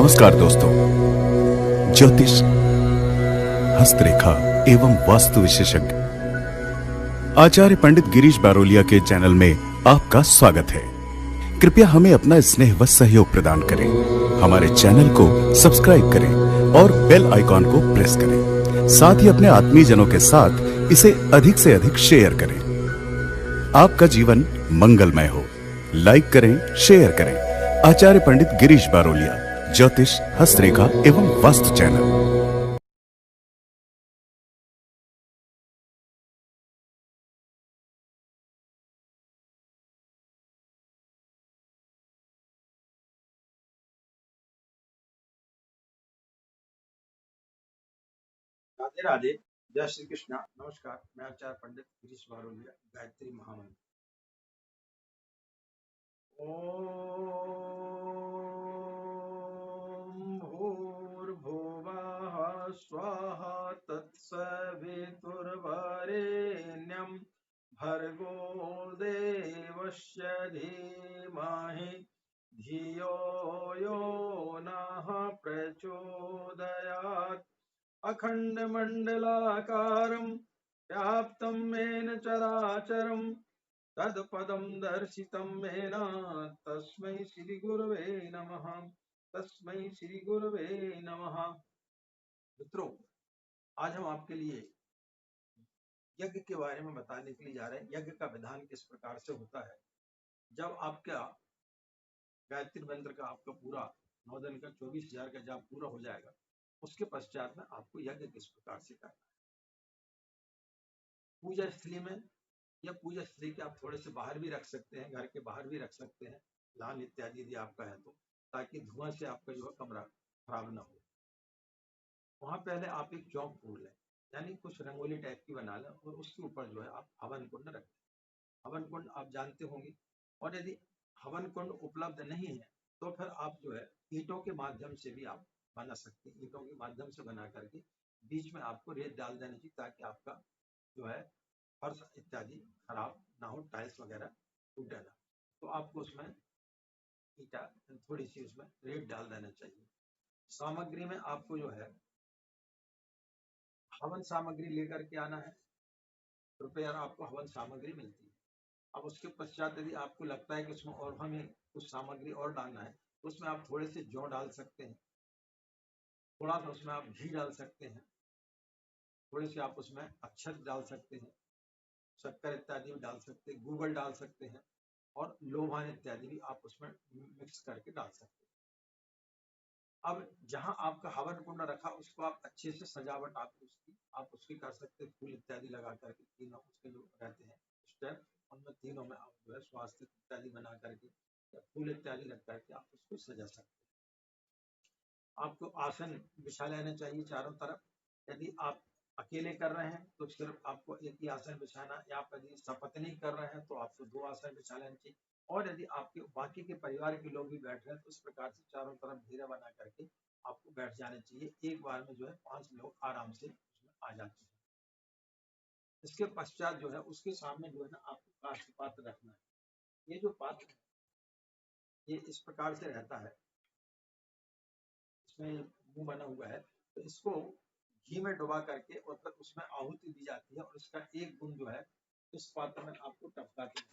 नमस्कार दोस्तों, ज्योतिष, हस्तरेखा एवं वास्तु विशेषज्ञ आचार्य पंडित गिरीश बारोलिया के चैनल में आपका स्वागत है। कृपया हमें अपना स्नेह व सहयोग प्रदान करें। हमारे चैनल को सब्सक्राइब करें और बेल आइकॉन को प्रेस करें। साथ ही अपने आत्मीयजनों के साथ इसे अधिक से अधिक शेयर करें। आपका जीवन मंगलमय हो। लाइक करें, शेयर करें। आचार्य पंडित गिरीश बारोलिया, ज्योतिष, हस्तरेखा एवं वास्तु चैनल। राधे राधे, जय श्री कृष्णा। नमस्कार, मैं आचार्य पंडित गिरीश बारोलिया, गायत्री महामंत्र। ओम भूर्भुवः स्वः तत्सवितुर्वरेण्यं भर्गो देवस्य धीमहि धियो यो नः प्रचोदयात्। अखण्डमण्डलाकारं व्याप्तं येन चराचरं तत्पदं दर्शितं येन तस्मै श्रीगुरवे नमः। तस्मै श्रीगुरवे नमः। मित्रों, आज हम आपके लिए यज्ञ के बारे में बताने के लिए जा रहे हैं। यज्ञ का विधान किस प्रकार से होता है। जब आपका गायत्री मंत्र का आपका पूरा 9 दिन का 24,000 का जाप पूरा हो जाएगा, उसके पश्चात में आपको यज्ञ किस प्रकार से करना है। पूजा स्थली में या पूजा स्थली के आप थोड़े से बाहर भी रख सकते हैं, घर के बाहर भी रख सकते हैं, लाल इत्यादि यदि आपका है तो, ताकि धुआं से आपका जो है कमरा खराब ना हो। वहां पहले आप एक चौक फूल लें, यानी कुछ रंगोली टाइप की बना लें और उसके ऊपर जो है आप हवन कुंड रखें। हवन कुंड आप जानते होंगे। और यदि हवन कुंड उपलब्ध नहीं है तो फिर आप जो है ईंटों के माध्यम से भी आप बना सकते हैं। ईंटों के माध्यम से बना करके बीच में आपको रेत डाल देनी चाहिए, ताकि आपका जो है फर्श इत्यादि खराब ना हो, टाइल्स वगैरह टूटे ना। तो आपको उसमें ईटा थोड़ी सी उसमें रेत डाल देना चाहिए। सामग्री में आपको जो है हवन सामग्री लेकर के आना है। रुपये आपको हवन सामग्री मिलती है। अब उसके पश्चात यदि आपको लगता है कि उसमें और हमें कुछ सामग्री और डालना है, तो उसमें आप थोड़े से जौ डाल सकते हैं, थोड़ा सा उसमें आप घी डाल सकते हैं, थोड़े से आप उसमें अक्षत डाल सकते हैं, शक्कर इत्यादि भी डाल सकते हैं, गूगल डाल सकते हैं और लोभान इत्यादि भी आप उसमें मिक्स करके डाल सकते हैं। अब जहां आपका हवन कुंड रखा, उसको आप अच्छे से सजावट आप उसकी कर सकते हैं। फूल इत्यादि लगा करके, तीनों उसके जो रहते हैं स्टेप, उनमें तीनों में आप जो है स्वास्थ्य इत्यादि बना करके या फूल इत्यादि रख करके आप उसको सजा सकते हैं। आपको आसन बिछा लेना चाहिए चारों तरफ। यदि आप अकेले कर रहे हैं तो सिर्फ आपको एक ही आसन बिछाना, या आप यदि सपत्नी कर रहे हैं तो आपको 2 आसन बिछा लेना चाहिए। और यदि आपके बाकी के परिवार के लोग भी बैठ रहे हैं तो इस प्रकार से चारों तरफ घेरा बना करके आपको बैठ जाना चाहिए। एक बार में जो है 5 लोग आराम से उसमें आ जाते हैं। इसके पश्चात जो है उसके सामने जो है ना आपको काष्ठ पात्र रखना है। ये जो पात्र है ये इस प्रकार से रहता है, इसमें मुंह बना हुआ है, तो इसको घी में डुबा करके और फिर उसमें आहुति दी जाती है और इसका एक गुण जो है इस पात्र में आपको टपकाते हैं।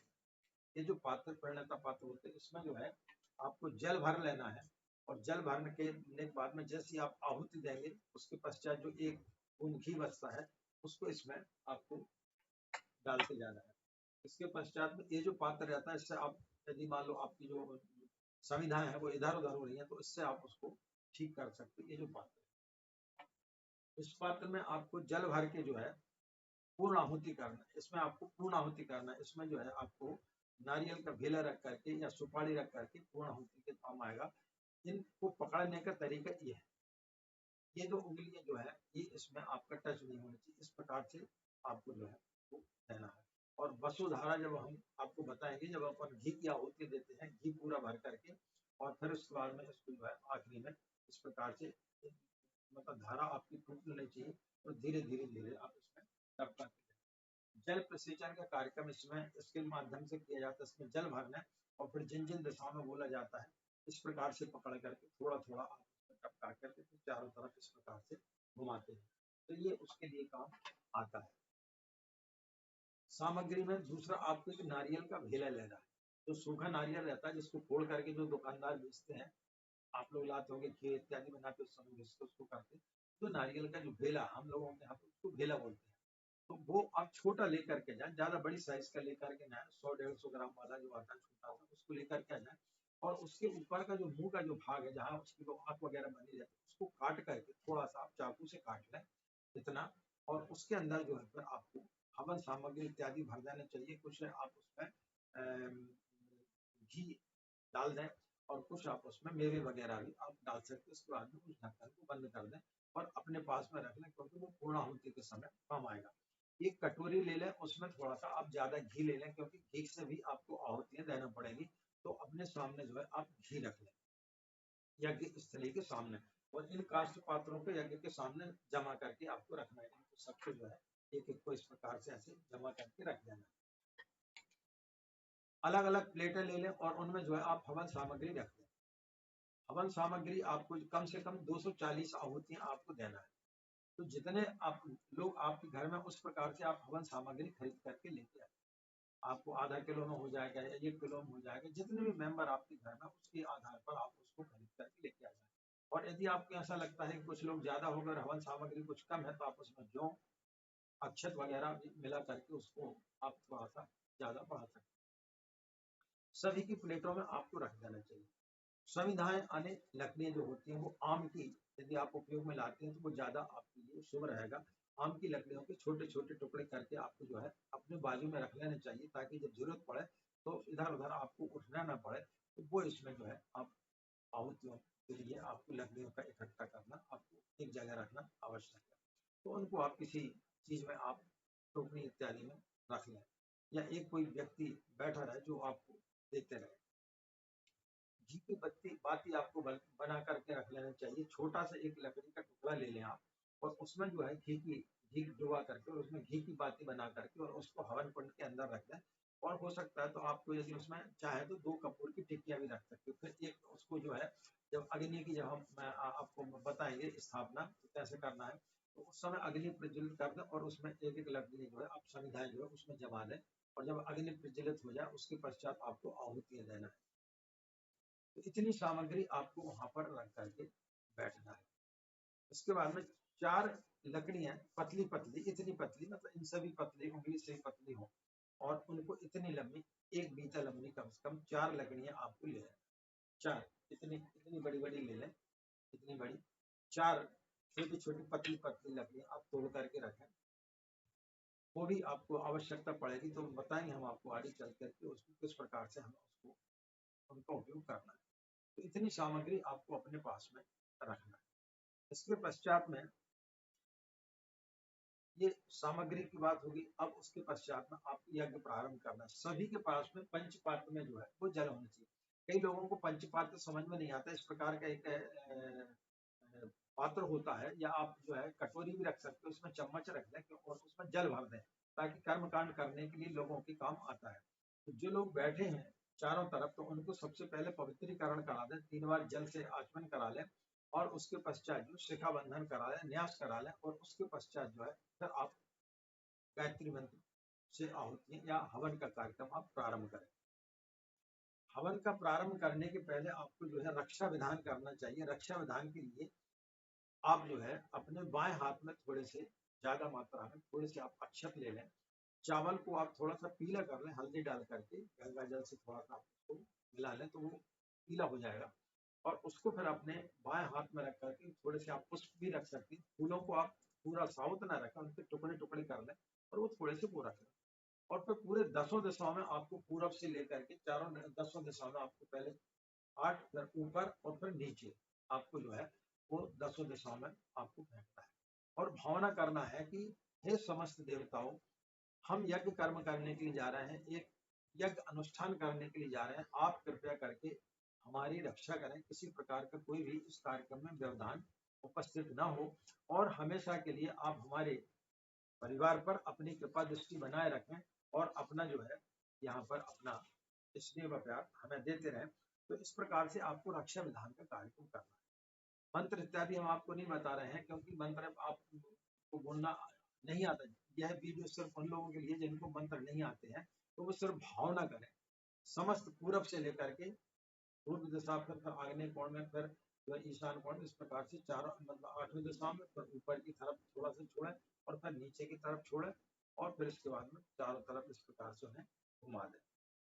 ये जो पात्र परिणता पात्र होते हैं, इसमें जो है आपको जल भर लेना है और जल भरने के बाद में जैसे आप आहुति देंगे, उसके पश्चात जो एक बूंद घी बचता है उसको इसमें आपको डालते जाना है। इसके पश्चात में ये जो पात्र रहता है, इससे आप यदि मान लो आपकी जो संविधान है वो इधर उधर हो रही है, तो इससे आप उसको ठीक कर सकते हैं। ये जो पात्र है, इस पात्र में आपको जल भर के जो है पूर्ण आहुति करना है। इसमें आपको पूर्ण आहुति करना है। इसमें जो है आपको नारियल का भेला रख करके या सुपारी रख करके पूर्ण आहुति के काम आएगा। इनको पकड़ने का तरीका ये है, ये जो उंगलियां जो है ये इसमें आपका टच नहीं होनी चाहिए। इस प्रकार से आपको जो है वो देना है। और वसुधारा जब हम आपको बताएंगे, जब अपन घी की आहुति देते हैं, घी पूरा भर करके, और फिर उसके बाद में इसको जो है आखिरी में इस प्रकार से मतलब धारा आपकी टूटनी नहीं चाहिए, तो धीरे धीरे धीरे आप इसमें टपका जल प्रसेचन का कार्यक्रम इसमें इसके माध्यम से किया जाता है। इसमें जल भरना है और फिर जिन जिन दिशाओं में बोला जाता है, इस प्रकार से पकड़ करके थोड़ा थोड़ा आप टपका करके फिर चारों तरफ इस प्रकार से घुमाते हैं, तो ये उसके लिए काम आता है। सामग्री में दूसरा आपको एक नारियल का भेला लेना है। जो सूखा नारियल रहता है जिसको फोड़ करके जो दुकानदार बेचते हैं, आप लोग लाते होंगे खीर इत्यादि बनाते उस समय जिसको उसको करते हैं, तो नारियल का जो भेला हम लोगों के यहाँ पे उसको भेला बोलते हैं, तो वो आप छोटा लेकर के जाए, ज्यादा बड़ी साइज का लेकर के जाए, 100-150 ग्राम वाला जो आता है छोटा सा उसको लेकर के आ जाए, और उसके ऊपर का जो मुंह का जो भाग है जहाँ उसकी जो आंख वगैरह बनी रहती है उसको काट करके थोड़ा सा आप चाकू से काट लें इतना, और उसके अंदर जो है फिर आपको हवन सामग्री इत्यादि भर देना चाहिए। कुछ आप उसमें घी डाल दें और कुछ आप उसमें मेवे वगैरह भी आप डाल सकते हैं। उसके बाद में उस ढक्कन को बंद कर दें और अपने पास में रख लें, क्योंकि वो पूर्णाहुति के समय काम आएगा। एक कटोरी ले लें, उसमें थोड़ा सा आप ज्यादा घी ले लें, क्योंकि घी से भी आपको आहुतियां देना पड़ेगी, तो अपने सामने जो है आप घी रख लें यज्ञ स्थली के सामने, और इन काष्ठ पात्रों को यज्ञ के सामने जमा करके आपको रखना है। इनको सबको जो है एक एक को इस प्रकार से ऐसे जमा करके रख देना है। अलग अलग प्लेटें ले लें और उनमें जो है आप हवन सामग्री रख दें। हवन सामग्री आपको कम से कम 240 आहुतियां आपको देना है। तो जितने आप लोग आपके घर में उस प्रकार से आप हवन सामग्री खरीद करके लेके आए, आपको आधा किलो में हो जाएगा या 1 किलो में हो जाएगा, जितने भी मेंबर आपके घर में उसके आधार पर आप उसको खरीद करके लेके आ जाए। और यदि आपको ऐसा लगता है कि कुछ लोग ज्यादा हो गए, हवन सामग्री कुछ कम है, तो आप उसमें जौ अक्षत वगैरह भी मिला करके उसको आप थोड़ा सा ज्यादा बढ़ा सकते हैं। सभी की प्लेटों में आपको रख देना चाहिए। संविधाएं आने लकड़ियां जो होती हैं वो आम की, यदि आप उपयोग में लाते हैं तो वो ज्यादा आपके लिए शुभ रहेगा। आम की लकड़ियों के छोटे छोटे टुकड़े करके आपको जो है अपने बाजू में रख लेना चाहिए, ताकि जब जरूरत पड़े तो इधर उधर आपको उठना ना पड़े। तो वो इसमें जो है आप आहुतियों के लिए आपको लकड़ियों का इकट्ठा करना, आपको एक जगह रखना आवश्यक है। तो उनको आप किसी चीज में आप टोकरी इत्यादि में रख लें, या एक कोई व्यक्ति बैठा रहे जो आपको देते रहे। घी की बत्ती बाती आपको बना करके रख लेना चाहिए। छोटा सा एक लकड़ी का टुकड़ा ले लें आप, और उसमें जो है घी डुबा करके और उसमें घी की बाती बना करके और उसको हवन कुंड के अंदर रख दें। और हो सकता है तो आपको यदि उसमें चाहे तो 2 कपूर की टिक्कियां भी रख सकते हो। फिर एक उसको जो है जब अग्नि की, जब हम आपको बताएंगे स्थापना तो कैसे करना है, तो उस समय अग्नि प्रज्वलित कर दें और उसमें एक एक लकड़ी जो है आप समिधाएं जो है उसमें जमा दें, और जब अग्नि प्रज्वलित हो जाए उसके पश्चात आपको आहुतियां देना है। तो इतनी सामग्री आपको वहां पर रख करके बैठना है। इसके बाद में 4 लकड़ियां पतली पतली, इतनी पतली मतलब इन सभी पतली उंगली से पतली हो, और उनको इतनी लंबी, एक बीता लंबी, कम से कम 4 लकड़ियां आपको ले लें। 4 इतनी इतनी बड़ी बड़ी ले लें, इतनी बड़ी 4 छोटी छोटी पतली पतली लकड़ियां आप तोड़ करके रखें। वो भी आपको आवश्यकता पड़ेगी तो बताएंगे हम आपको आगे चल करके उसको किस प्रकार से हमें उसको उनका उपयोग करना है। तो इतनी सामग्री आपको अपने पास में रखना है। इसके पश्चात में ये सामग्री की बात होगी। अब उसके पश्चात में आपको यज्ञ प्रारंभ करना है। सभी के पास में पंचपात्र में जो है वो जल होना चाहिए। कई लोगों को पंचपात्र समझ में नहीं आता, इस प्रकार का एक पात्र होता है, या आप जो है कटोरी भी रख सकते हो, उसमें चम्मच रख दें और उसमें जल भर दें, ताकि कर्म कांड करने के लिए लोगों के काम आता है। तो जो लोग बैठे हैं चारों तरफ, तो उनको सबसे पहले पवित्रीकरण करा दें, 3 बार जल से आचमन करा लें, और उसके पश्चात जो शिखा बंधन करा लें, न्यास करा लें, और उसके पश्चात जो है फिर आप गायत्री मंत्र से आहुति या हवन का कार्यक्रम आप प्रारंभ करें। हवन का प्रारंभ करने के पहले आपको जो है रक्षा विधान करना चाहिए। रक्षा विधान के लिए आप जो है अपने बाएं हाथ में थोड़े से ज्यादा मात्रा में थोड़े से आप अक्षत ले लें। चावल को आप थोड़ा सा पीला कर लें, हल्दी डाल करके गंगा जल से थोड़ा सा उसको मिला लें, तो वो पीला हो जाएगा। और उसको फिर अपने बाएं हाथ में रख करके थोड़े से आप पुष्प भी रख सकते हैं। फूलों को आप पूरा साबुत ना रखें, उनके टुकड़े टुकड़े कर लें और वो थोड़े से वो रख लें। और फिर पूरे 10 दिशाओं में आपको पूरब से लेकर के चारों 10 दिशाओं में आपको पहले 8 फिर ऊपर और फिर नीचे आपको जो है वो 10 दिशाओं में आपको फेंकना है। और भावना करना है कि हे समस्त देवताओं, हम यज्ञ कर्म करने के लिए जा रहे हैं, एक यज्ञ अनुष्ठान करने के लिए जा रहे हैं। आप कृपया करके हमारी रक्षा करें, किसी प्रकार का कोई भी इस कार्यक्रम में व्यवधान उपस्थित न हो, और हमेशा के लिए आप हमारे परिवार पर अपनी कृपा दृष्टि बनाए रखें, और अपना जो है यहाँ पर अपना स्नेह व प्यार हमें देते रहें। तो इस प्रकार से आपको रक्षा विधान का कार्यक्रम करना है। मंत्र इत्यादि हम आपको नहीं बता रहे हैं, क्योंकि मंत्र आपको बोलना नहीं आता। यह वीडियो सिर्फ उन लोगों के लिए जिनको मंत्र नहीं आते हैं, तो वो सिर्फ भावना करें। समस्त पूरब से लेकर के पूर्व दिशा, फिर आग्नेय कोण में, फिर जो है ईशान कोण, इस प्रकार से चारों मतलब 8वीं दिशा में, फिर ऊपर की तरफ थोड़ा सा छोड़े और फिर नीचे की तरफ छोड़े और फिर इसके बाद में चारों तरफ इस प्रकार से उन्हें घुमा दें।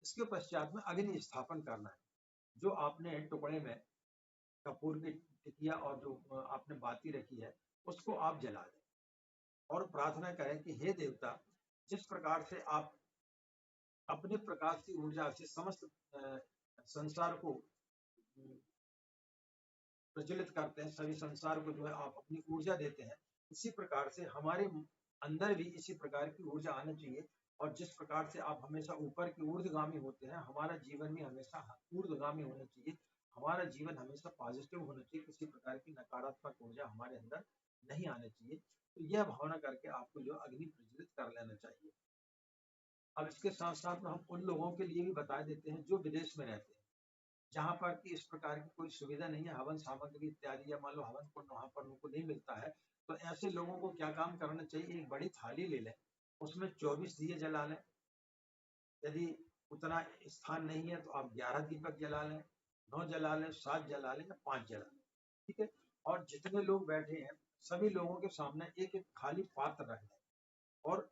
इसके पश्चात में अग्नि स्थापन करना है। जो आपने टुकड़े में कपूर की टिकिया और जो आपने बाती रखी है उसको आप जला दें और प्रार्थना करें कि हे देवता, जिस प्रकार से आप अपने प्रकाश की ऊर्जा से समस्त संसार को प्रज्वलित करते हैं, सभी संसार को जो है आप अपनी ऊर्जा देते हैं, इसी प्रकार से हमारे अंदर भी इसी प्रकार की ऊर्जा आनी चाहिए। और जिस प्रकार से आप हमेशा ऊपर की ऊर्ध्वगामी होते हैं, हमारा जीवन भी हमेशा ऊर्ध्वगामी होना चाहिए। हमारा जीवन हमेशा पॉजिटिव होना चाहिए, किसी प्रकार की नकारात्मक ऊर्जा हमारे अंदर नहीं आनी चाहिए। तो यह भावना करके आपको जो अग्नि प्रज्वलित कर लेना चाहिए। अब इसके साथ साथ में हम उन लोगों के लिए भी बता देते हैं जो विदेश में रहते हैं, जहाँ पर कि इस प्रकार की कोई सुविधा नहीं है, हवन सामग्री इत्यादि, या मान लो हवन कुंड वहां पर उनको नहीं मिलता है, तो ऐसे लोगों को क्या काम करना चाहिए, एक बड़ी थाली ले लें, उसमें 24 दिए जला लें। यदि उतना स्थान नहीं है तो आप 11 दीपक जला लें, 9 जला लें, 7 जला लें या 5 जला लें, ठीक है। और जितने लोग बैठे हैं सभी लोगों के सामने एक एक खाली पात्र रख लें और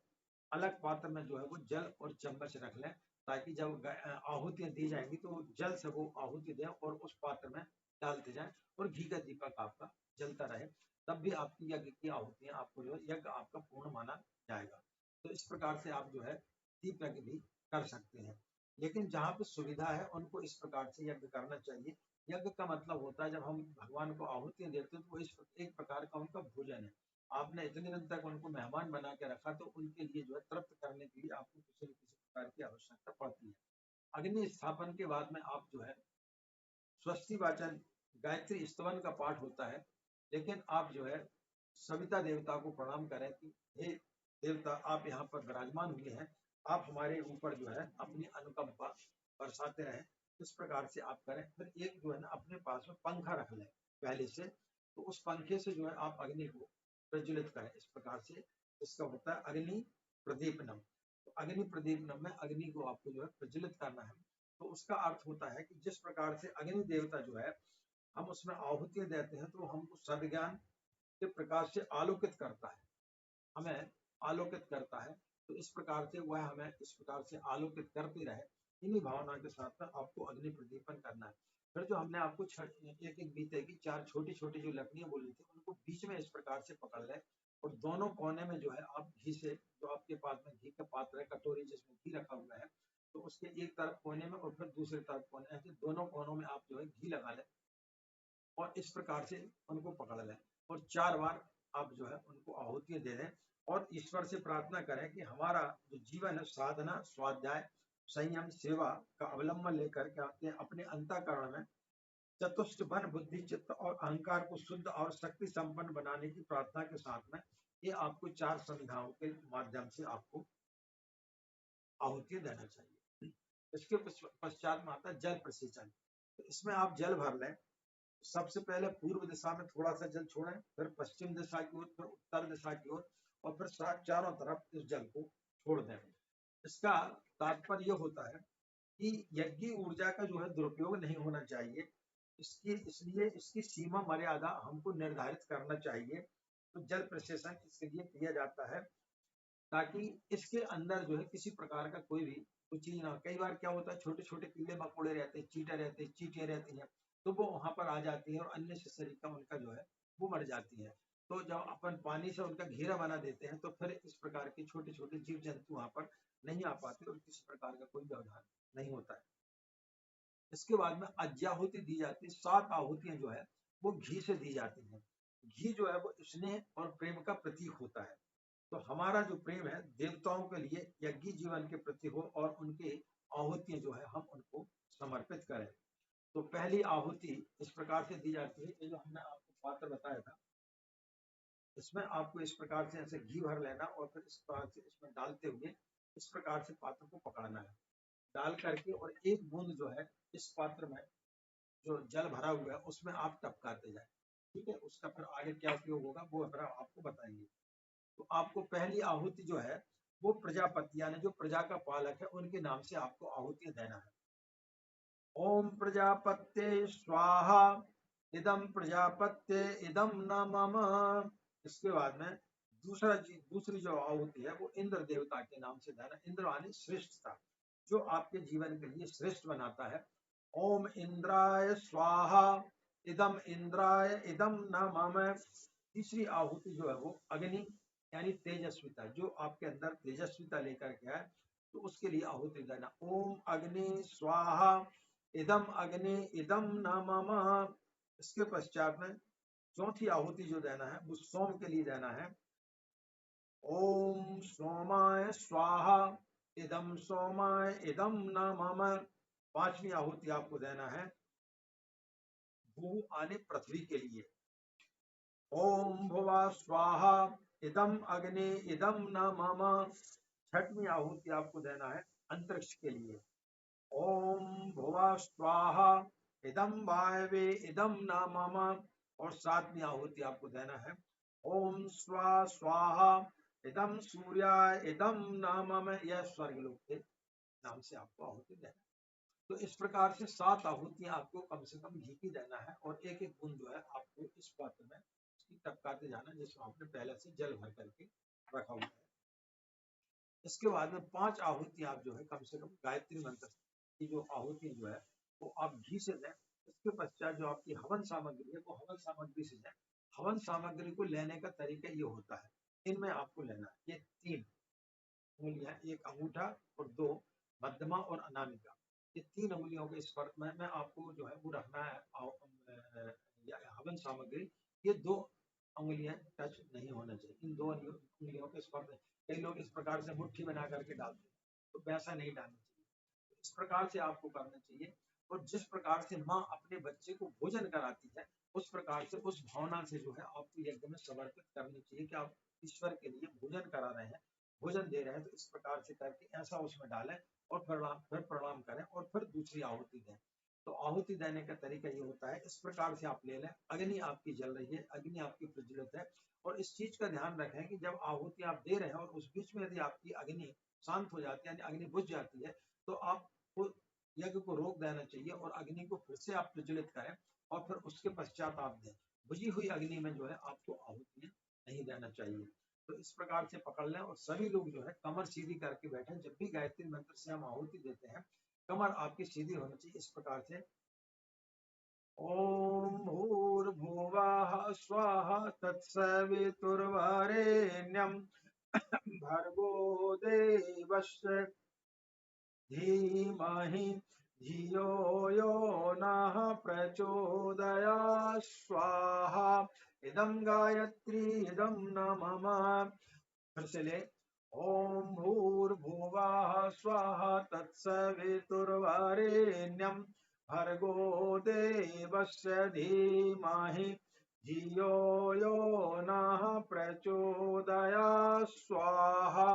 अलग पात्र में जो है वो जल और चम्मच रख लें, ताकि जब आहुतियां दी जाएंगी तो जल से वो आहुति दें और उस पात्र में डालते जाएं और घी का दीपक आपका जलता रहे। तब भी आपकी यज्ञ की आहुतियां, आपको जो है यज्ञ आपका पूर्ण माना जाएगा। तो इस प्रकार से आप जो है दीप यज्ञ भी कर सकते हैं। लेकिन जहाँ पे सुविधा है उनको इस प्रकार से यज्ञ करना चाहिए। यज्ञ का मतलब होता है जब हम भगवान को आहुतियां देते हैं तो इस एक प्रकार का उनका भोजन है। आपने इतने दिन तक उनको मेहमान बना के रखा, तो उनके लिए जो है तृप्त करने के लिए आपको किसी न किसी प्रकार की आवश्यकता पड़ती है। अग्नि स्थापन के बाद में आप जो है स्वस्ति वाचन गायत्री स्तवन का पाठ होता है, लेकिन आप जो है सविता देवता को प्रणाम करें कि हे देवता, आप यहाँ पर विराजमान हुए हैं, आप हमारे ऊपर जो है अपनी अनुकंपा बरसाते रहें। इस प्रकार से आप करें। फिर एक जो है ना अपने पास में पंखा रख लें पहले से, तो उस पंखे से जो है आप अग्नि को प्रज्वलित करें। इस प्रकार से इसका होता है अग्नि प्रदीपनम। तो अग्नि प्रदीपनम में अग्नि को आपको जो है प्रज्वलित करना है। तो उसका अर्थ होता है कि जिस प्रकार से अग्नि देवता जो है हम उसमें आहुति देते हैं तो हमको सद्ज्ञान के प्रकाश से आलोकित करता है, हमें आलोकित करता है। तो इस प्रकार से वह हमें इस प्रकार से आलोकित करती रहे। इन्हीं भावना के साथ में आपको अग्नि प्रदीपन करना है। फिर जो हमने आपको एक एक बीते की 4 छोटी छोटी जो लकड़ियां बोली थी, उनको बीच में इस प्रकार से पकड़ लें और दोनों कोने में जो है आप घी से, जो आपके पास में घी का पात्र है, कटोरी जिसमें घी रखा हुआ है, तो उसके एक तरफ कोने में और फिर दूसरी तरफ कोने, ऐसे दोनों कोनों में आप जो है घी लगा लें और इस प्रकार से उनको पकड़ लें और 4 बार आप जो है उनको आहुतियां दे दें और ईश्वर से प्रार्थना करें कि हमारा जो जीवन है साधना, स्वाध्याय, संयम, सेवा का अवलंबन लेकर के अपने अंतःकरण में चतुष्ट बन बुद्धि, चित्त और अहंकार को शुद्ध और शक्ति संपन्न बनाने की प्रार्थना के साथ में ये आपको 4 संध्याओं के माध्यम से आपको आहुति देना चाहिए। इसके पश्चात में आता है जल प्रसेचन। तो इसमें आप जल भर लें। सबसे पहले पूर्व दिशा में थोड़ा सा जल छोड़ें, फिर पश्चिम दिशा की ओर, फिर उत्तर दिशा की ओर और फिर चारों तरफ इस जल को छोड़ दें। इसका तात्पर्य होता है कि यज्ञ ऊर्जा का जो है दुरुपयोग नहीं होना चाहिए। इसलिए इसकी सीमा मर्यादा हमको निर्धारित करना चाहिए। तो जल प्रसेचन इसके लिए किया जाता है ताकि इसके अंदर जो है किसी प्रकार का कोई भी कुछ चीज ना। कई बार क्या होता है, छोटे छोटे कीड़े मकोड़े रहते हैं, चीटे रहते हैं, चीटियां रहती हैं, तो वो वहां पर आ जाती है और अन्य तरीका उनका जो है वो मर जाती है। तो जब अपन पानी से उनका घेरा बना देते हैं तो फिर इस प्रकार के छोटे छोटे जीव जंतु वहां पर नहीं आ पाते और किसी प्रकार का कोई व्यवधान नहीं होता है। इसके बाद में अज्ञाहुति दी जाती है। 7 आहुतियां जो है वो घी से दी जाती हैं। घी जो है वो स्नेह और प्रेम का प्रतीक होता है। तो हमारा जो प्रेम है देवताओं के लिए यज्ञ जीवन के प्रति हो और उनके आहुतियां जो है हम उनको समर्पित करें। तो पहली आहुति इस प्रकार से दी जाती है, ये जो हमने आपको पात्र बताया था, इसमें आपको इस प्रकार से ऐसे घी भर लेना और फिर इस प्रकार से इसमें डालते हुए इस प्रकार से पात्र को पकड़ना है, डाल करके और एक बूंद जो है इस पात्र में जो जल भरा हुआ है उसमें आप टपकाते जाए। ठीक है, उसका फिर आगे क्या उपयोग होगा वो फिर आपको बताएंगे। तो आपको पहली आहुति जो है वो प्रजापति यानी जो प्रजा का पालक है उनके नाम से आपको आहुति देना है। ओम प्रजापत्ये स्वाहा इदम प्रजापत्ये इदम न मम। इसके बाद में दूसरी जो आहुति है वो इंद्र देवता के नाम से देना। इंद्र यानी श्रेष्ठता, जो आपके जीवन के लिए श्रेष्ठ बनाता है। ओम इंद्राय स्वाहा इदम इंद्राय इदम न मम। तीसरी आहुति जो है वो अग्नि यानी तेजस्विता, जो आपके अंदर तेजस्विता लेकर के आए तो उसके लिए आहुति देना। ओम अग्नि स्वाहा इदम अग्नि इदम न मम। इसके पश्चात में चौथी आहुति जो देना है वो सोम के लिए देना है। ओम सोमाय स्वाहा इदम सोमाय इदम न मम। पांचवी आहुति आपको देना है भू आने पृथ्वी के लिए। ओम भुवा स्वाहा इदम अग्नि इदम न मम। छठवीं आहुति आपको देना है अंतरिक्ष के लिए। ओम भुवा स्वाहा इदम वायवे इदम न मम। और सातवीं आहुति आपको देना है ओम स्वाहा इदम सूर्याय इदम न मम। यह स्वर्गलोक के नाम से आपको आहुति देना है। तो इस प्रकार से 7 आहुतियां आपको कम से कम घी की देना है और एक एक बूंद जो है आपको इस पात्र में इसकी टपकाते जाना जिसमें आपने पहले से जल भर करके रखा हुआ है। इसके बाद में 5 आहुति आप जो है कम से कम गायत्री मंत्र की जो आहुति जो है वो आप घी से दें। इसके पश्चात जो आपकी हवन सामग्री है वो हवन सामग्री से दें। हवन सामग्री को लेने का तरीका ये होता है, इनमें आपको लेना है ये 3 उंगलियां, एक अंगूठा और 2 मध्यमा और अनामिका। ये 3 उंगलियों के स्पर्श में आपको जो है वो रखना है हवन सामग्री। ये 2 उंगलियां टच नहीं होना चाहिए, इन 2 उंगलियों के स्पर्श। कई लोग इस प्रकार से मुट्ठी बना करके डालते हैं, तो वैसा नहीं डालना चाहिए। इस प्रकार से आपको करना चाहिए। और जिस प्रकार से माँ अपने बच्चे को भोजन कराती है उस प्रकार से उस भावना से जो है आपको यज्ञ में समर्पित करनी चाहिए कि आप ईश्वर के लिए भोजन करा रहे हैं, भोजन दे रहे हैं। तो इस प्रकार से करके ऐसा उसमें डालें और फिर प्रणाम करें और फिर दूसरी आहुति दें। तो आहुति देने का तरीका ये होता है, इस प्रकार से आप ले लें। अग्नि आपकी जल रही है, अग्नि आपकी प्रज्वलित है। और इस चीज का ध्यान रखें कि जब आहुति आप दे रहे हैं और उस बीच में यदि आपकी अग्नि शांत हो जाती है यानी अग्नि बुझ जाती है तो आपको यज्ञ को रोक देना चाहिए और अग्नि को फिर से आप प्रज्वलित करें और फिर उसके पश्चात आप दें। बुझी हुई अग्नि में जो है आपको आहुति नहीं देना चाहिए। तो इस प्रकार से पकड़ लें और सभी लोग जो है कमर सीधी करके बैठे। जब भी गायत्री मंत्र से हम आहुति देते हैं कमर आपकी सीधी होनी चाहिए। इस प्रकार से ओम भूर्भुवः स्वः तत्सवितुर्वरेण्यं भर्गो देवस्य धीमहि धियो यो नः प्रचोदयात् स्वाहा। इदं गायत्री इदं न मम। फिर से ले। ओम भूर्भुवः स्वः तत्सवितुर्वरेण्यं भर्गो देवस्य धीमहि धियो यो नः प्रचोदयात् स्वाहा।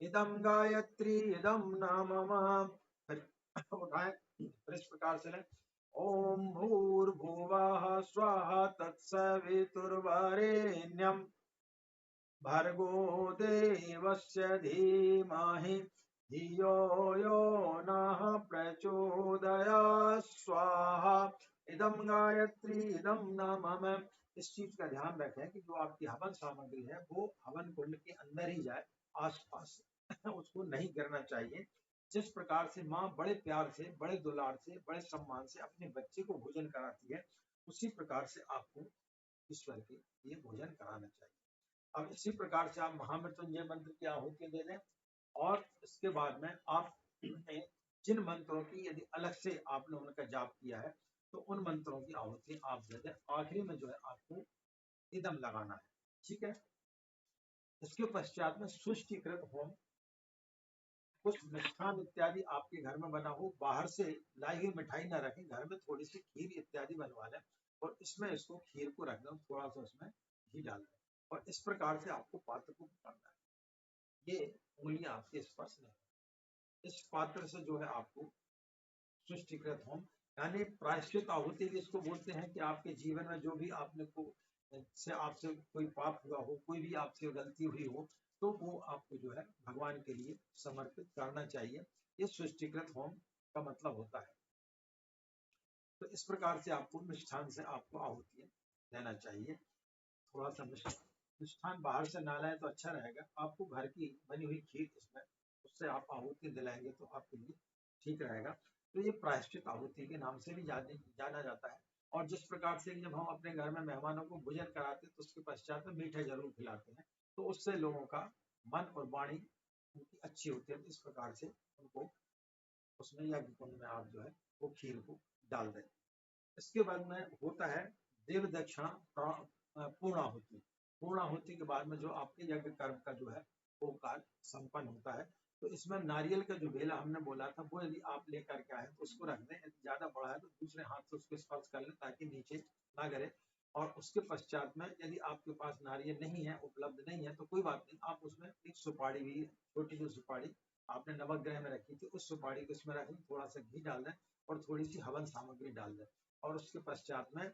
इदं गायत्री इदं न मम। उठाएं फिर इस प्रकार से लें। ओम भूर्भुवः स्वः तत्सवितुर्वरेण्यं भर्गो देवस्य धीमहि धियो यो नः प्रचोदयात् स्वाहा। इदं गायत्री इदं न मम। इस चीज का ध्यान रखें कि जो आपकी हवन सामग्री है वो हवन कुंड के अंदर ही जाए, आसपास उसको नहीं करना चाहिए। जिस प्रकार से माँ बड़े प्यार से, बड़े दुलार से, बड़े सम्मान से अपने बच्चे को भोजन कराती है उसी प्रकार से आपको ईश्वर के लिए भोजन कराना चाहिए। अब इसी प्रकार से आप महामृत्युंजय मंत्र की आहुति दे दें और इसके बाद में आप जिन मंत्रों की यदि अलग से आपने उनका जाप किया है तो उन मंत्रों की आहुति आप दे दें। आखिरी में जो है आपको इदम लगाना है, ठीक है। इसके पश्चात में सुष्टिकृत होम, कुछ मिष्ठान इत्यादि आपके घर में बना हो, बाहर से लाई हुई मिठाई ना रखें, घर में थोड़ी सी खीर इत्यादि बनवा लें और इसमें इसको खीर को रख दें, थोड़ा सा उसमें घी डाल दें और इस प्रकार से आपको पात्र को पकड़ना है। ये उंगलियां आपके स्पर्श नहीं, इस पात्र से जो है आपको सृष्टिकृत होम यानी प्रायश्चित आहुति जिसको बोलते हैं कि आपके जीवन में जो भी आपने को से आपसे कोई पाप हुआ हो, कोई भी आपसे गलती हुई हो, तो वो आपको जो है भगवान के लिए समर्पित करना चाहिए। ये सृष्टिकृत होम का मतलब होता है। तो इस प्रकार से आपको मिष्ठान से आपको आहुति देना चाहिए। थोड़ा सा मिष्ठान बाहर से ना लाए तो अच्छा रहेगा, आपको घर की बनी हुई खीर इसमें उससे आप आहुति दिलाएंगे तो आपके लिए ठीक रहेगा। तो ये प्रायश्चित आहुति के नाम से भी जाना जाता है। और जिस प्रकार से जब हम अपने घर में मेहमानों को भोजन कराते हैं तो उसके पश्चात में मीठे जरूर खिलाते हैं, तो उससे लोगों का मन और वाणी उनकी अच्छी होती है। इस प्रकार से उनको उसमें यज्ञ कुंड में आप जो है वो खीर को डाल दें। इसके बाद में होता है देव दक्षिणा पूर्णाहुति। पूर्णाहुति के बाद में जो आपके यज्ञ कर्म का जो है वो कार्य संपन्न होता है। तो इसमें नारियल का जो बेला हमने बोला था वो यदि आप लेकर के आए तो उसको रख दें, यदि ज्यादा बड़ा है तो दूसरे हाथ से उसको स्पर्श कर लें ताकि नीचे ना गिरे। और उसके पश्चात में यदि आपके पास नारियल नहीं है, उपलब्ध नहीं है, तो कोई बात नहीं, आप उसमें एक सुपारी भी, छोटी जो सुपारी आपने नवग्रह में रखी थी उस सुपारी को इसमें रख लें, थोड़ा सा घी डाल दें और थोड़ी सी हवन सामग्री डाल दें। और उसके पश्चात में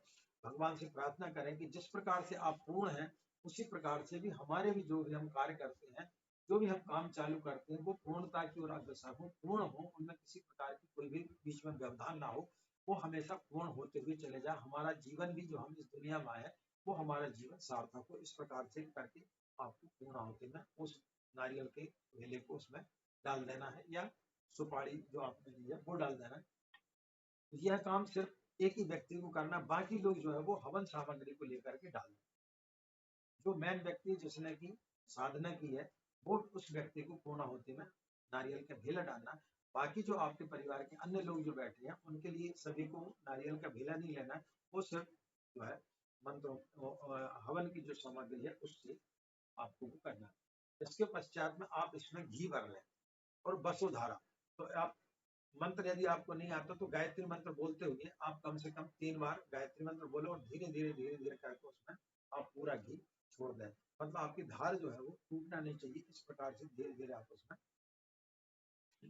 भगवान से प्रार्थना करें कि जिस प्रकार से आप पूर्ण हैं उसी प्रकार से भी हमारे भी जो भी हम कार्य करते हैं, जो भी हम काम चालू करते हैं, वो पूर्णता की ओर अग्रसर हो, पूर्ण हो, उनमें किसी प्रकार की कोई भी बीच में व्यवधान ना हो, वो हमेशा पूर्ण होते हुए चले जाए। हमारा जीवन भी जो हम इस दुनिया में आए वो हमारा जीवन सार्थक हो। इस प्रकार से करके आपको पूर्ण होते में उस नारियल के वेले को उसमें डाल देना है या सुपारी जो आपने ली है वो डाल देना है। यह काम सिर्फ एक ही व्यक्ति को करना, बाकी लोग जो है वो हवन सामग्री को लेकर के डाल दें। जो मेन व्यक्ति जिसने की साधना की है वो उस व्यक्ति को पूर्णाहुति में नारियल का भेला डालना। बाकी जो आपके परिवार के अन्य लोग जो बैठे हैं उनके लिए सभी को नारियल का भेला नहीं लेना है, वो सिर्फ जो है मंत्रों हवन की जो सामग्री है उससे आपको वो करना है। इसके पश्चात में आप इसमें घी भर लें और वसुधारा। तो आप मंत्र यदि आपको नहीं आता तो गायत्री मंत्र बोलते हुए आप कम से कम 3 बार गायत्री मंत्र बोलो और धीरे धीरे करके उसमें आप पूरा घी छोड़ दें। मतलब आपकी धार जो है वो टूटना नहीं चाहिए, इस प्रकार से धीरे धीरे आप उसमें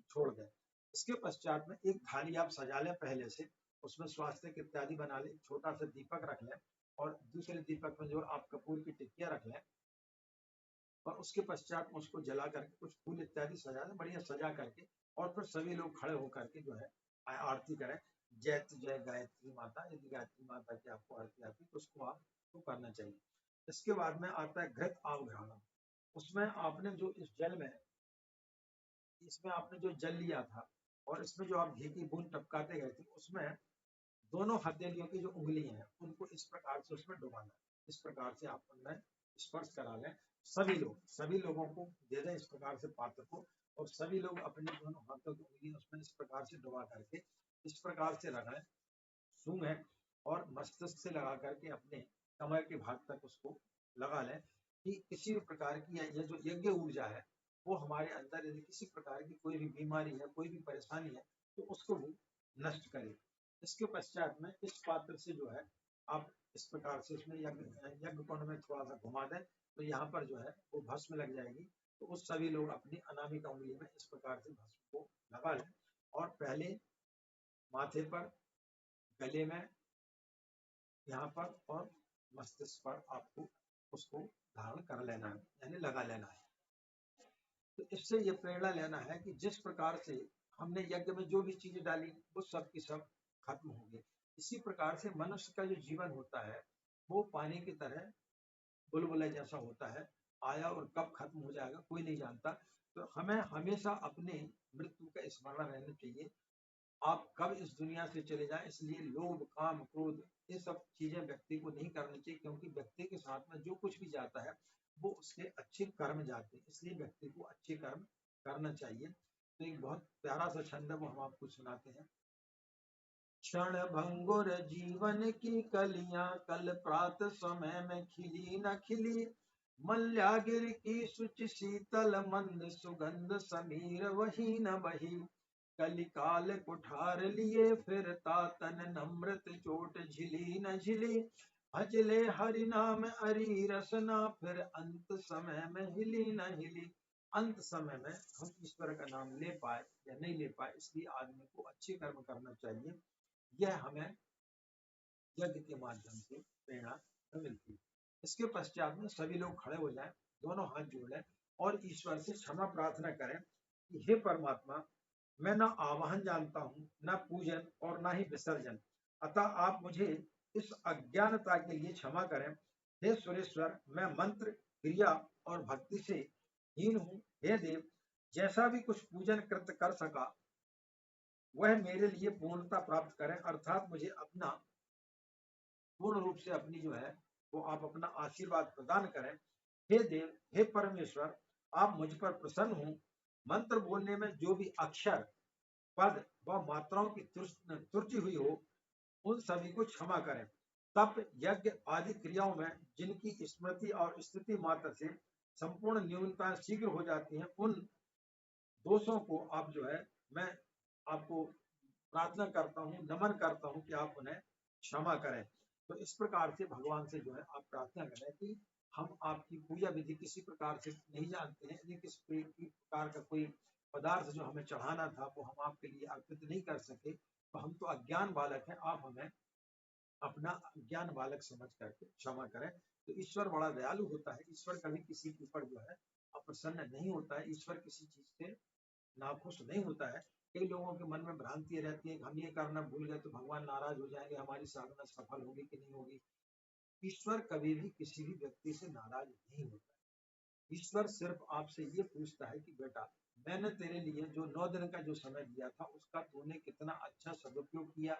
छोड़ दें। इसके पश्चात में एक थाली आप सजा लें पहले से, उसमें स्वास्थ्य इत्यादि बना लें, छोटा सा दीपक रख लें और दूसरे दीपक में जो आप कपूर की टिक्कियां रख लें और उसके पश्चात उसको जला करके कुछ फूल इत्यादि सजा दें, बढ़िया सजा करके। और फिर सभी लोग खड़े होकर के जो है आरती करें। जय जय गायत्री माता, यदि गायत्री माता की आपको आरती आती तो उसको आपको करना चाहिए। इसके बाद में आता है घृत आवघ्राणम। उसमें आपने जो इस जल में, इसमें आपने जो जल लिया था और इसमें जो आप घी की बूंद टपकाते गए थे उसमें दोनों हथेलियों की जो उंगलियां हैं उनको इस प्रकार से उसमें डुबाना। इस प्रकार से आप उनमें स्पर्श करा लें। सभी लोगों को दे दें इस प्रकार से पात्र को, और सभी लोग अपने दोनों हाथों की उंगलियां उसमें इस प्रकार से डुबा करके इस प्रकार से रगड़ें, सूंघें और मस्तिष्क से लगा करके अपने कमर के भाग तक उसको लगा लें कि किसी भी प्रकार की यह जो यज्ञ ऊर्जा है वो हमारे अंदर यदि किसी प्रकार की कोई भी बीमारी है, कोई भी परेशानी है, तो उसको वो नष्ट करे। इसके पश्चात में इस पात्र से जो है आप इस प्रकार से इसमें यज्ञ कुंड में थोड़ा सा घुमा दें तो यहाँ पर जो है वो भस्म लग जाएगी। तो उस सभी लोग अपनी अनामिका उंगली में इस प्रकार से भस्म को लगा लें और पहले माथे पर, गले में, यहाँ पर और मस्तिष्क पर आपको उसको धारण कर लेना है, यानी लगा लेना है। तो इससे ये प्रेरणा लेना है कि जिस प्रकार से हमने यज्ञ में जो भी चीजें डाली वो सब की सब खत्म होंगे। इसी प्रकार से मनुष्य का जो जीवन होता है वो पानी की तरह बुलबुला जैसा होता है, आया और कब खत्म हो जाएगा कोई नहीं जानता। तो हमें हमेशा अपने मृत्यु का स्मरण रहना चाहिए। आप कब इस दुनिया से चले जाएं, इसलिए लोभ, काम, क्रोध ये सब चीजें व्यक्ति को नहीं करनी चाहिए, क्योंकि व्यक्ति के साथ में जो कुछ भी जाता है वो उसके अच्छे कर्म जाते हैं, इसलिए व्यक्ति को अच्छे कर्म करना चाहिए। तो एक बहुत प्यारा सा छंद है वो हम आपको सुनाते हैं। क्षण भंगुर जीवन की कलियां कल प्रात समय में खिली न खिली, मल्यागिर की शुचि शीतल मंद सुगंध समीर वही न वही, कलिकाल कुठार लिए फिरता तन नम्रत चोट झिली न झिली, भजले हरि नाम अरी रसना फिर अंत समय में हिली न हिली, अंत समय में हम ईश्वर का नाम ले पाए या नहीं ले पाए, इसलिए आदमी को अच्छे कर्म करना चाहिए। यह हमें यज्ञ के माध्यम से प्रेरणा मिलती है। इसके पश्चात में सभी लोग खड़े हो जाएं, दोनों हाथ जोड़ लें और ईश्वर से क्षमा प्रार्थना करें कि हे परमात्मा, मैं न आवाहन जानता हूँ, न पूजन और न ही विसर्जन, अतः आप मुझे इस अज्ञानता के लिए क्षमा करें। हे सुरेश्वर, मैं मंत्र, क्रिया और भक्ति से हीन हूँ। हे देव, जैसा भी कुछ पूजन कृत कर सका वह मेरे लिए पूर्णता प्राप्त करें, अर्थात मुझे अपना पूर्ण रूप से अपनी जो है वो आप अपना आशीर्वाद प्रदान करें। हे देव, हे परमेश्वर, आप मुझ पर प्रसन्न हो। मंत्र बोलने में जो भी अक्षर, पद व मात्राओं की त्रुटि हुई हो, उन सभी को क्षमा करें। तप, यज्ञ आदि क्रियाओं में जिनकी स्मृति और स्थिति मात्र से संपूर्ण न्यूनता शीघ्र हो जाती है, उन दोषों को आप जो है मैं आपको प्रार्थना करता हूँ, नमन करता हूँ कि आप उन्हें क्षमा करें। तो इस प्रकार से भगवान से जो है आप प्रार्थना करें कि हम आपकी पूजा विधि किसी प्रकार से नहीं जानते हैं, यदि किस प्रकार का कोई पदार्थ जो हमें चढ़ाना था वो हम आपके लिए अर्पित नहीं कर सके, तो हम तो अज्ञान बालक हैं, आप हमें अपना ज्ञान बालक समझ करके क्षमा करें। तो ईश्वर बड़ा दयालु होता है, ईश्वर कभी किसी के ऊपर जो है अप्रसन्न नहीं होता है, ईश्वर किसी चीज से नाखुश नहीं होता है। कई लोगों के मन में भ्रांति रहती है कि हम ये करना भूल गए तो भगवान नाराज हो जाएंगे, हमारी साधना सफल होगी कि नहीं होगी। ईश्वर कभी भी किसी भी व्यक्ति से नाराज नहीं होता है। ईश्वर सिर्फ आपसे ये पूछता है कि बेटा, मैंने तेरे लिए जो 9 दिन का जो समय दिया था उसका तूने कितना अच्छा सदुपयोग किया,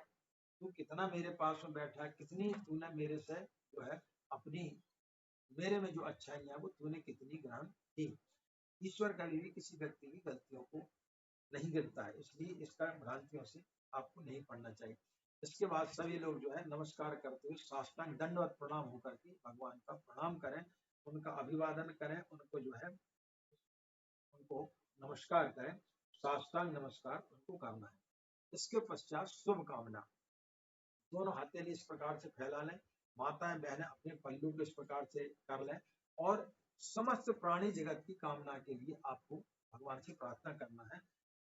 तू कितना मेरे पास में बैठा है, कितनी तूने मेरे से जो है अपनी मेरे में जो अच्छाइयां वो तूने कितनी ग्रहण की। ईश्वर कभी भी किसी व्यक्ति की गलतियों को नहीं गिरता है, इसलिए इसका भ्रांतियों से आपको नहीं पढ़ना चाहिए। इसके बाद सभी लोग जो है नमस्कार करते हुए साष्टांग दंडवत प्रणाम होकर के भगवान का प्रणाम करें, उनका अभिवादन करें, उनको जो है उनको नमस्कार करें, साष्टांग नमस्कार उनको करना है। इसके पश्चात शुभ कामना दोनों हथेली इस प्रकार से फैला लें, माताएं बहनें अपने पल्लू को इस प्रकार से कर लें और समस्त प्राणी जगत की कामना के लिए आपको भगवान से प्रार्थना करना है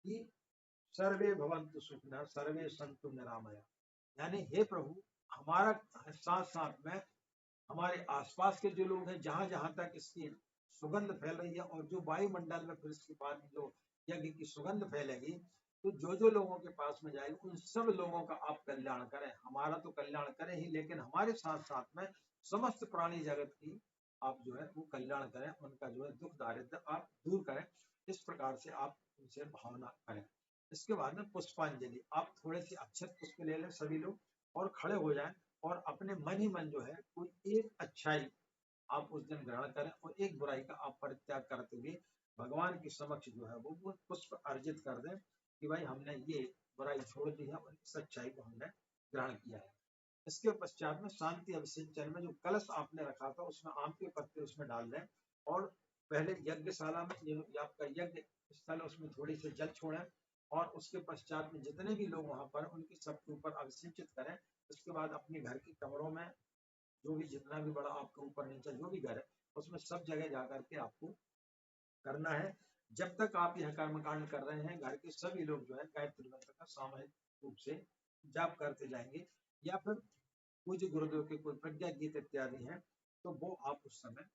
कि सर्वे भवन्तु सुखिनः, सर्वे सन्तु निरामया। यानी हे प्रभु, हमारा साथ साथ में हमारे आसपास के जो लोग हैं, जहां जहां तक इसकी सुगंध फैल रही है और जो वायुमंडल में फिर इसके बाद जो यज्ञ की सुगंध फैलेगी, तो जो लोगों के पास में जाएगी उन सब लोगों का आप कल्याण करें। हमारा तो कल्याण करें ही, लेकिन हमारे साथ साथ में समस्त प्राणी जगत की आप जो है वो कल्याण करें, उनका जो है दुख दारिद्र आप दूर करें। इस प्रकार से आप उनसे भावना करें। इसके बाद में पुष्पांजलि, आप थोड़े से अक्षत पुष्प ले लें सभी लोग और खड़े हो जाएं और अपने मन ही मन जो है कोई एक अच्छाई आप उस दिन ग्रहण करें और एक बुराई का आप परित्याग करते हुए भगवान के समक्ष जो है वो पुष्प अर्जित कर दें कि भाई हमने ये बुराई छोड़ दी है और इस अच्छाई को हमने ग्रहण किया है। इसके पश्चात में शांति अभिषेचन में जो कलश आपने रखा था उसमें आम के पत्ते उसमें डाल दें और पहले यज्ञशाला में ये आपका यज्ञ स्थल उसमें थोड़ी सी जल छोड़ें और उसके पश्चात में जितने भी लोग वहां पर उनके सबके ऊपर अभिषेचित करें। उसके बाद अपने घर के कमरों में जो भी जितना भी बड़ा आपका ऊपर नीचे जो भी घर है उसमें सब जगह जाकर के आपको करना है। जब तक आप यह कर्मकांड कर रहे हैं घर के सभी लोग जो है गायत्री मंत्र का सामूहिक रूप से जाप करते जाएंगे या फिर पूज्य गुरुदेव के कोई प्रज्ञा गीत इत्यादि हैं तो वो आप उस समय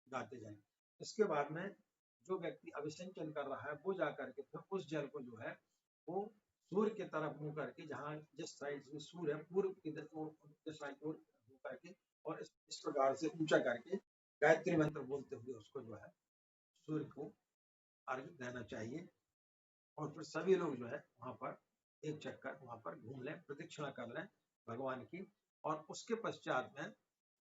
गाते जाएंगे। इसके बाद में जो व्यक्ति अभिषेचन कर रहा है वो जाकर के फिर उस जल को जो है वो सूर्य की तरफ मुंह करके, जहाँ जिस साइड से सूर्य है पूर्व की साइड मुंह करके और इस प्रकार से ऊंचा करके गायत्री मंत्र बोलते हुए उसको जो है सूर्य को अर्घ्य देना चाहिए। और फिर सभी लोग जो है वहां पर एक चक्कर वहां पर घूम लें, प्रदक्षिणा कर लें भगवान की। और उसके पश्चात में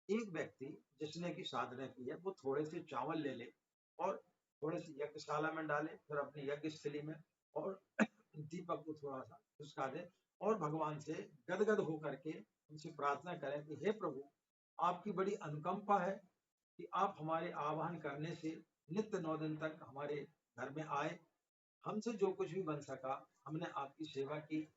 एक व्यक्ति जिसने की साधना की है वो थोड़े से चावल ले ले और थोड़े से यज्ञशाला में डाले, फिर अपनी यज्ञ स्थली में और दीपक को थोड़ा सा उसका दे और भगवान से गदगद होकर के उनसे प्रार्थना करें कि हे प्रभु, आपकी बड़ी अनुकंपा है कि आप हमारे आह्वान करने से नित्य 9 दिन तक हमारे घर में आए, हमसे जो कुछ भी बन सका हमने आपकी सेवा की,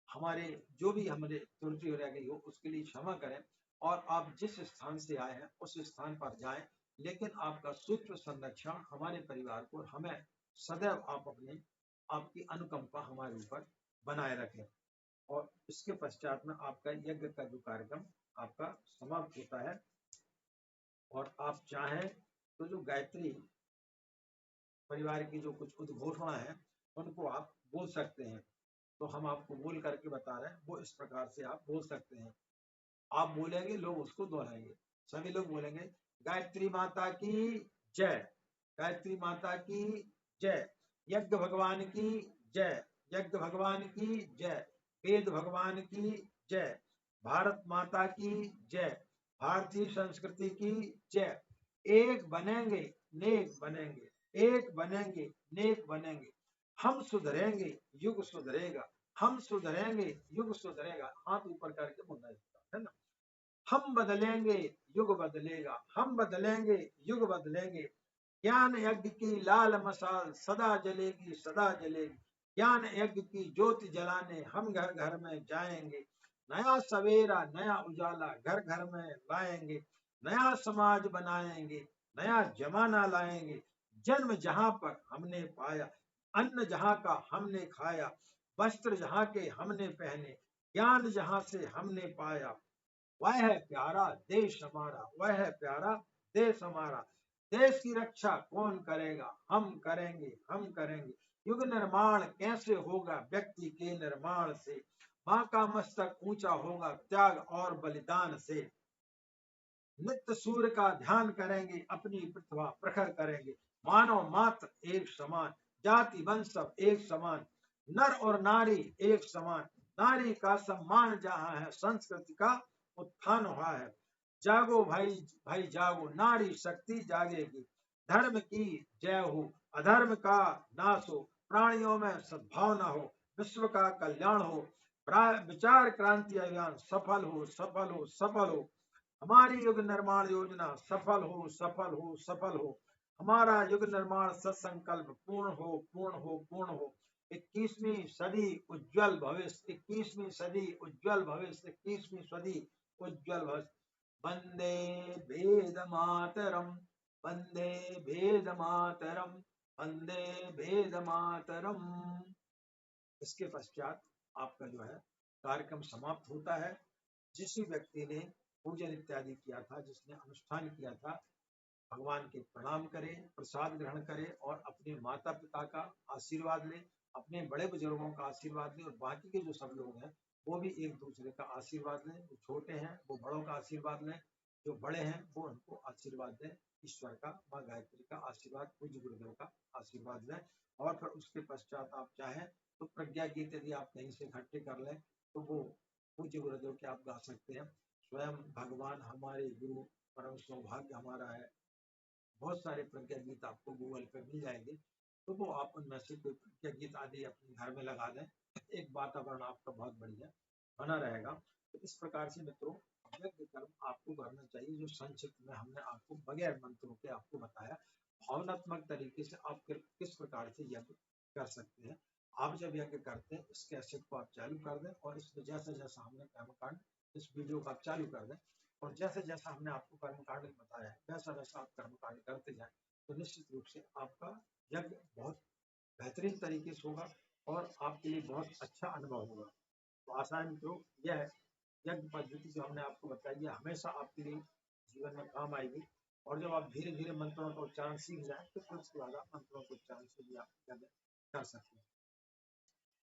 हमारे जो भी हमारे त्रुटि रह गई हो उसके लिए क्षमा करें और आप जिस स्थान से आए हैं उस स्थान पर जाएं लेकिन आपका सूक्ष्म संरक्षण हमारे परिवार को, हमें सदैव आप आपकी अनुकंपा हमारे ऊपर बनाए रखें। और इसके पश्चात में आपका यज्ञ का जो कार्यक्रम आपका समाप्त होता है। और आप चाहें तो जो गायत्री परिवार की जो कुछ उद्घोषणा है उनको आप बोल सकते हैं। तो हम आपको बोल करके बता रहे हैं, वो इस प्रकार से आप बोल सकते हैं। आप बोलेंगे, लोग उसको दोहराएंगे। सभी लोग बोलेंगे गायत्री माता की जय, गायत्री माता की जय, यज्ञ भगवान की जय, यज्ञ भगवान की जय, वेद भगवान की जय, भारत माता की जय, भारतीय संस्कृति की जय। एक बनेंगे नेक बनेंगे, एक बनेंगे नेक बनेंगे, हम सुधरेंगे युग सुधरेगा, हम सुधरेंगे युग सुधरेगा। हाथ ऊपर करके बोलना है ना। हम बदलेंगे युग बदलेगा, हम बदलेंगे युग बदलेंगे, ज्ञान यज्ञ की लाल मशाल सदा जलेगी सदा जलेगी, ज्ञान यज्ञ की ज्योति जलाने हम घर घर में जाएंगे, नया सवेरा नया उजाला घर घर में लाएंगे, नया समाज बनाएंगे, नया जमाना लाएंगे, जन्म जहां पर हमने पाया, अन्न जहां का हमने खाया, वस्त्र जहां के हमने पहने, ज्ञान जहां से हमने पाया, वह है प्यारा देश हमारा, वह है प्यारा देश हमारा, देश की रक्षा कौन करेगा, हम करेंगे हम करेंगे, युग निर्माण कैसे होगा व्यक्ति के निर्माण से, माँ का मस्तक ऊंचा होगा त्याग और बलिदान से, नित्य सूर्य का ध्यान करेंगे अपनी प्रतिभा प्रखर करेंगे, मानव मात्र एक समान, जाति वंश सब एक समान, नर और नारी एक समान, नारी का सम्मान जहां है संस्कृति का उत्थान हुआ है, जागो भाई भाई जागो नारी शक्ति जागेगी, धर्म की जय हो अधर्म का नाश हो, प्राणियों में सद्भावना हो, विश्व का कल्याण हो, विचार क्रांति अभियान सफल हो सफल हो सफल हो, हमारी युग निर्माण योजना सफल हो सफल हो सफल हो, हमारा युग निर्माण सत्संकल्प पूर्ण हो पूर्ण हो पूर्ण हो, 21वीं सदी उज्जवल भविष्य, 21वीं सदी उज्जवल भविष्य, 21वीं सदी उज्जवल भविष्य। वंदे वेद मातरम, वंदे वेद मातरम, वंदे वेद मातरम। इसके पश्चात आपका जो है कार्यक्रम समाप्त होता है। जिस व्यक्ति ने पूजन इत्यादि किया था, जिसने अनुष्ठान किया था, भगवान के प्रणाम करे, प्रसाद ग्रहण करे और अपने माता पिता का आशीर्वाद ले, अपने बड़े बुजुर्गों का आशीर्वाद ले, और बाकी के जो सब लोग हैं वो भी एक दूसरे का आशीर्वाद लें। जो छोटे हैं वो बड़ों का आशीर्वाद लें, जो बड़े हैं वो उनको आशीर्वाद दें, ईश्वर का, माँ गायत्री का आशीर्वाद, पूज्य गुरुदेव का आशीर्वाद लें। और फिर उसके पश्चात आप चाहें तो प्रज्ञा गीत यदि आप कहीं से इकट्ठे कर लें तो वो पूज्य गुरुदेव के आप गा सकते हैं। स्वयं भगवान हमारे गुरु, परम सौभाग्य हमारा है। बहुत सारे प्रज्ञा गीत आपको गूगल पे मिल जाएंगे, तो वो आप उनमें से कोई प्रज्ञा गीत आदि अपने घर में लगा दें, एक वातावरण आपका बहुत बढ़िया बना रहेगा। तो इस प्रकार से मित्रों यज्ञ कर्म आपको करना चाहिए, जो संक्षिप्त में हमने आपको बगैर मंत्रों के आपको बताया। भावनात्मक तरीके से आप किस प्रकार से यज्ञ कर सकते हैं। आप जब यज्ञ करते हैं इस कैसेट को आप चालू कर दें और इसमें जैसा जैसा हमने कर्मकांड, इस वीडियो को आप चालू कर दें और जैसे जैसा हमने आपको कर्मकांड बताया है वैसा वैसा आप कर्मकांड करते जाएं, तो निश्चित रूप से आपका यज्ञ बहुत बेहतरीन तरीके से होगा और आपके लिए बहुत अच्छा अनुभव होगा। तो आशा है मित्रों यह यज्ञ पद्धति जो हमने आपको बताई है हमेशा आपके लिए जीवन में काम आएगी। और जब आप धीरे धीरे मंत्रों का उच्चारण सीख जाए तो फिर उसके बाद आप मंत्रों के उच्चारण से भी आप यज्ञ कर सकते हैं।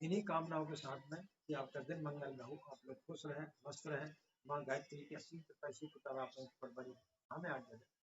इन्हीं कामनाओं के साथ में कि आपका दिन मंगल में हो, आप लोग खुश रहें, मस्त रहें, माँ गायत्री की असीम कृपा आप पर बनी। हमें आज्ञा दें।